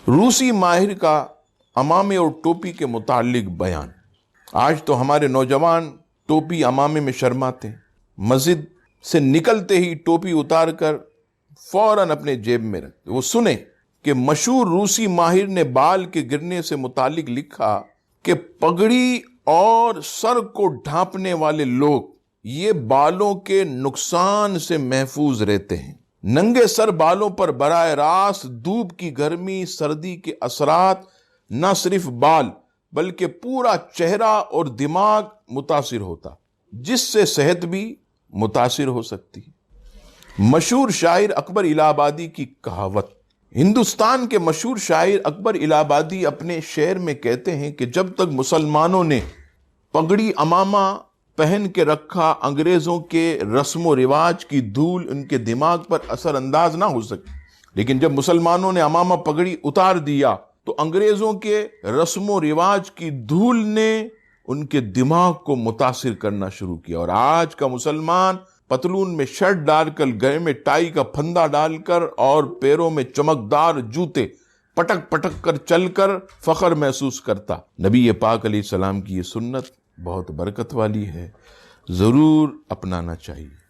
روسی ماہر کا عمامے اور ٹوپی کے متعلق بیان۔ آج تو ہمارے نوجوان ٹوپی عمامے میں شرماتے ہیں، مسجد سے نکلتے ہی ٹوپی اتار کر فوراً اپنے جیب میں رکھتے۔ وہ سنیں کہ مشہور روسی ماہر نے بال کے گرنے سے متعلق لکھا کہ پگڑی اور سر کو ڈھانپنے والے لوگ یہ بالوں کے نقصان سے محفوظ رہتے ہیں۔ ننگے سر بالوں پر براہ راست دھوپ کی گرمی، سردی کے اثرات نہ صرف بال بلکہ پورا چہرہ اور دماغ متاثر ہوتا، جس سے صحت بھی متاثر ہو سکتی۔ مشہور شاعر اکبر الہ آبادی کی کہاوت۔ ہندوستان کے مشہور شاعر اکبر الہ آبادی اپنے شعر میں کہتے ہیں کہ جب تک مسلمانوں نے پگڑی عمامہ پہن کے رکھا، انگریزوں کے رسم و رواج کی دھول ان کے دماغ پر اثر انداز نہ ہو سکی، لیکن جب مسلمانوں نے عمامہ پگڑی اتار دیا تو انگریزوں کے رسم و رواج کی دھول نے ان کے دماغ کو متاثر کرنا شروع کیا۔ اور آج کا مسلمان پتلون میں شرٹ ڈال کر، گلے میں ٹائی کا پھندا ڈال کر اور پیروں میں چمکدار جوتے پٹک پٹک کر چل کر فخر محسوس کرتا۔ نبی پاک علیہ السلام کی یہ سنت بہت برکت والی ہے، ضرور اپنانا چاہیے۔